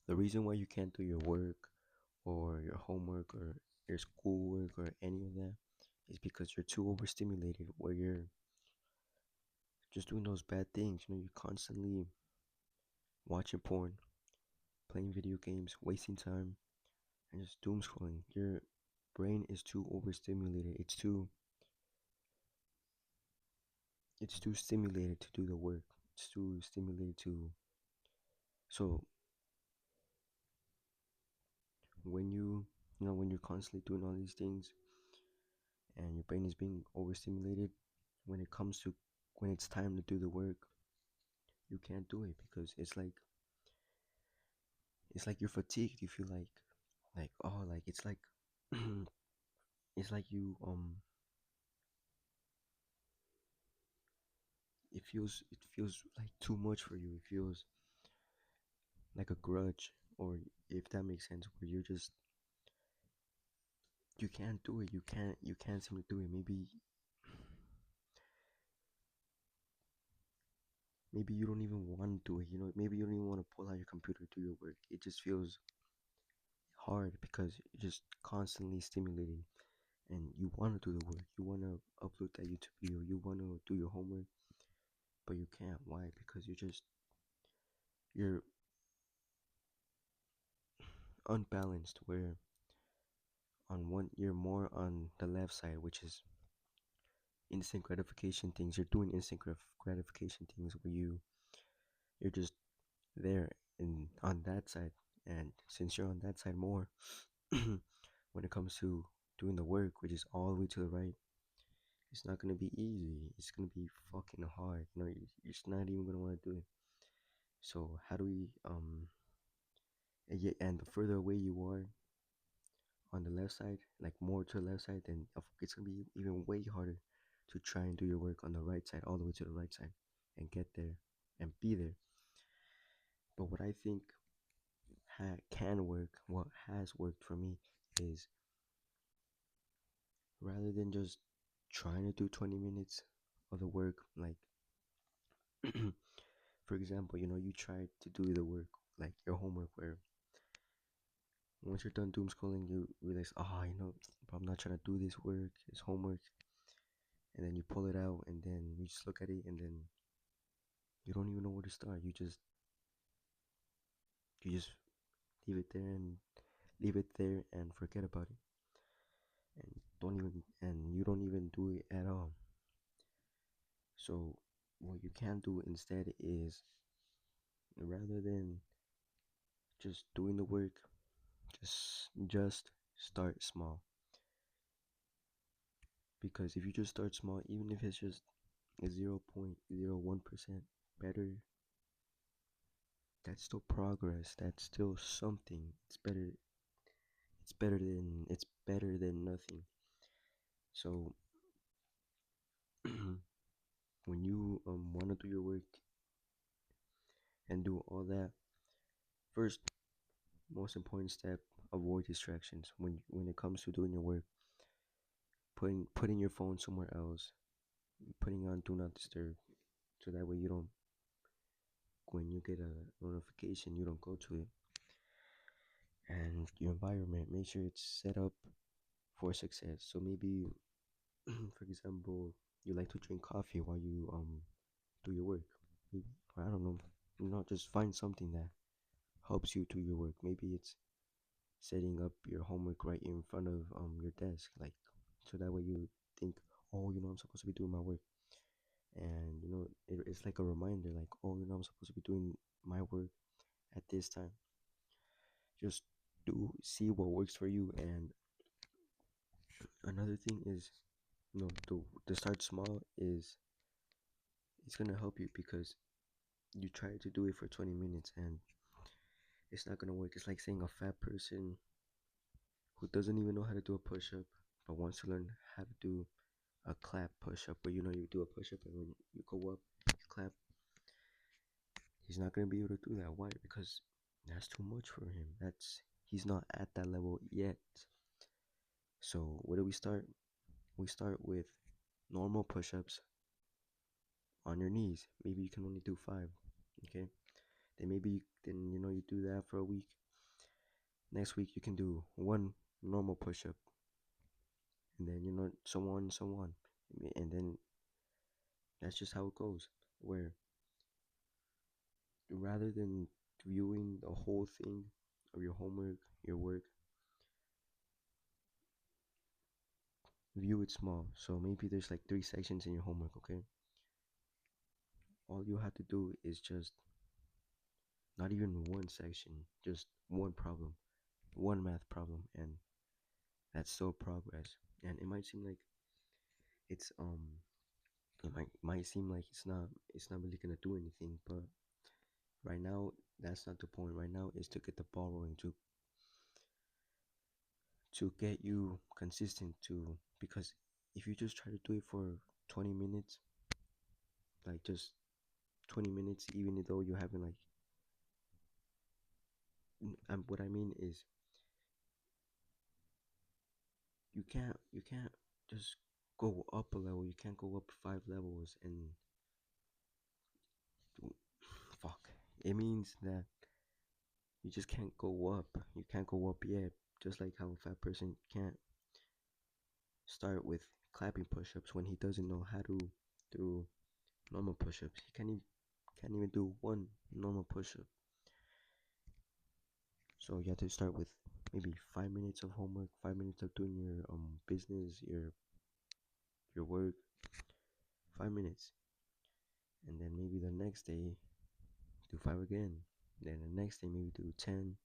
The reason why you can't do your work or your homework or your schoolwork or any of that is because you're too overstimulated, where you're just doing those bad things. You're constantly watching porn, playing video games, wasting time, and just doom scrolling. Your brain is too overstimulated. It's too stimulated to do the work. It's too stimulated to. So when when you're constantly doing all these things and your brain is being overstimulated, when it comes to when it's time to do the work, you can't do it because it's like you're fatigued. You feel like oh, like it's like it's like it feels like too much for you. It feels like a grudge, or if that makes sense, where you can't do it. You can't seem to do it. Maybe you don't even want to do it. Maybe you don't even want to pull out your computer to do your work. It just feels hard because you're just constantly stimulated, and you want to do the work. You want to upload that YouTube video. You want to do your homework, but you can't. Why? Because you're unbalanced. Where on one you're more on the left side, which is instant gratification things. You're doing instant gratification things where you're just there and on that side. And since you're on that side more, when it comes to doing the work, which is all the way to the right, it's not gonna be easy. It's gonna be fucking hard. You're just not even gonna want to do it. So how do we and the further away you are on the left side, like more to the left side, then it's gonna be even way harder to try and do your work on the right side, all the way to the right side, and get there and be there. But what I think can work, what has worked for me, is rather than just trying to do 20 minutes of the work, like for example, you try to do the work, like your homework, where once you're done doom scrolling, you realize, but I'm not trying to do this homework, and then you pull it out, and then you just look at it, and then you don't even know where to start. You just leave it there and forget about it, and you don't even do it at all. So what you can do instead is, rather than just doing the work, just start small. Because if you just start small, even if it's just a 0.01% better, that's still progress. That's still something. It's better than nothing. So when you want to do your work and do all that, first, most important step, avoid distractions. When it comes to doing your work, putting your phone somewhere else, putting on do not disturb, so that way you don't, when you get a notification, you don't go to it. And your environment, make sure it's set up for success. So maybe, for example, you like to drink coffee while you do your work. Or I don't know, just find something that helps you do your work. Maybe it's setting up your homework right in front of your desk, like, so that way you think, oh, I'm supposed to be doing my work, and it's like a reminder, like, oh, I'm supposed to be doing my work at this time. Just do see what works for you. And another thing is, to start small is, it's gonna help you, because you try to do it for 20 minutes and it's not gonna work. It's like saying a fat person who doesn't even know how to do a push-up but wants to learn how to do a clap push-up, where you do a push-up and when you go up, you clap. He's not gonna be able to do that. Why? Because that's too much for him. He's not at that level yet. So where do we start? We start with normal push-ups on your knees. Maybe you can only do 5. Okay. Then maybe you do that for a week. Next week you can do one normal push up, and then so on, so on, and then that's just how it goes. Where rather than viewing the whole thing of your homework, your work, view it small. So maybe there's like 3 sections in your homework. Okay, all you have to do is just not even one section, just one problem, one math problem, and that's still progress. And it might seem like it's it might seem like it's not really gonna do anything, but right now that's not the point. Right now is to get the ball rolling, to get you consistent, to because if you just try to do it for 20 minutes, like just 20 minutes, even though you haven't like what I mean is you can't just go up a level. You can't go up 5 levels and fuck. It means that you just can't go up. You can't go up yet. Just like how a fat person can't start with clapping push-ups when he doesn't know how to do normal push-ups. He can't even do one normal push-up. So you have to start with maybe 5 minutes of homework, 5 minutes of doing your business, your work, 5 minutes, and then maybe the next day do five again. Then the next day maybe do 10.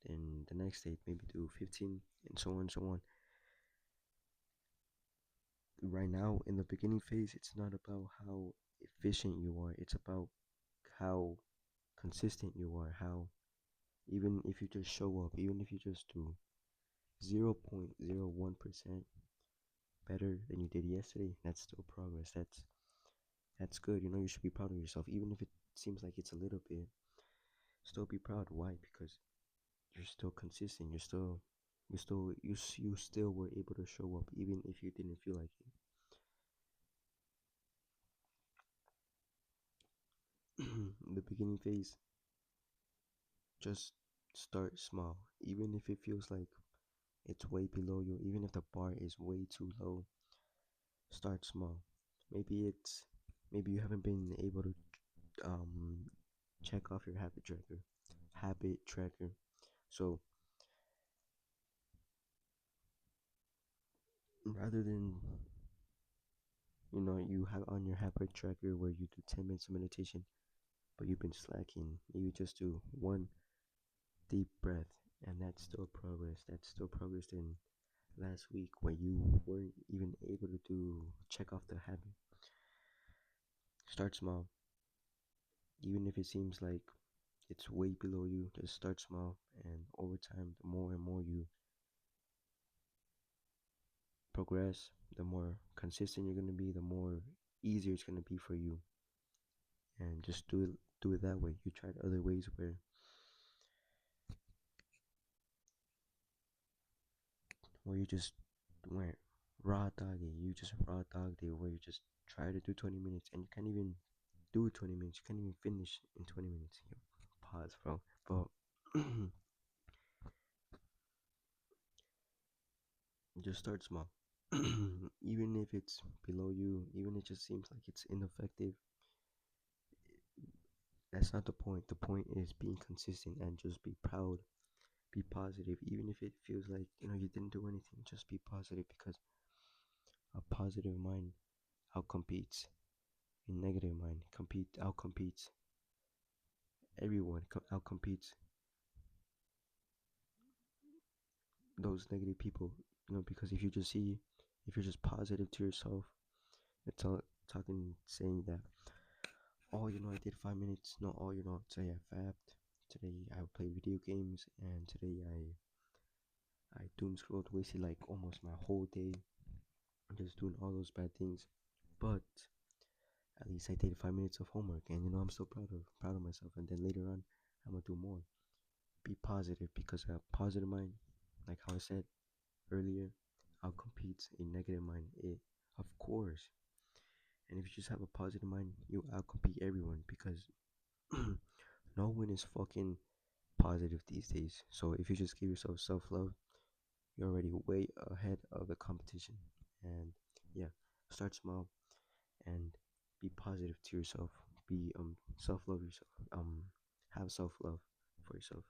Then the next day maybe do 15, and so on, so on. Right now in the beginning phase, it's not about how efficient you are. It's about how consistent you are. How even if you just show up, even if you just do 0.01% better than you did yesterday, that's still progress. That's good. You should be proud of yourself, even if it seems like it's a little bit. Still be proud. Why? Because you're still consistent. You still were able to show up, even if you didn't feel like it. The beginning phase, just start small, even if it feels like it's way below you, even if the bar is way too low. Start small. Maybe you haven't been able to um check off your habit tracker. So rather than you have on your habit tracker where you do 10 minutes of meditation, but you've been slacking, you just do one deep breath, and that's still progress. That's still progress than last week when you weren't even able to do check off the habit. Start small, even if it seems like it's way below you. Just start small, and over time, the more and more you progress, the more consistent you're gonna be, the more easier it's gonna be for you. And just do it that way. You tried other ways where you just went raw dog it. You just raw dogged it where you just try to do 20 minutes and you can't even do 20 minutes. You can't even finish in 20 minutes. Yo, pause, bro. But just start small. Even if it's below you, even if it just seems like it's ineffective, that's not the point. The point is being consistent and just be proud, be positive. Even if it feels like you didn't do anything, just be positive because a positive mind outcompetes a negative mind. Compete outcompetes everyone. Outcompetes those negative people. Because if you're just positive to yourself, it's all talking saying that, oh, I did 5 minutes. No, oh, today I fapped. Today I played video games, and today I doom scrolled, wasted like almost my whole day just doing all those bad things. But at least I did 5 minutes of homework, and I'm still proud of myself. And then later on, I'm gonna do more. Be positive because a positive mind, like how I said earlier, outcompetes a negative mind. Of course. And if you just have a positive mind, you outcompete everyone because No one is fucking positive these days. So if you just give yourself self love, you're already way ahead of the competition. And yeah, start small and be positive to yourself. Be self love yourself. Have self love for yourself.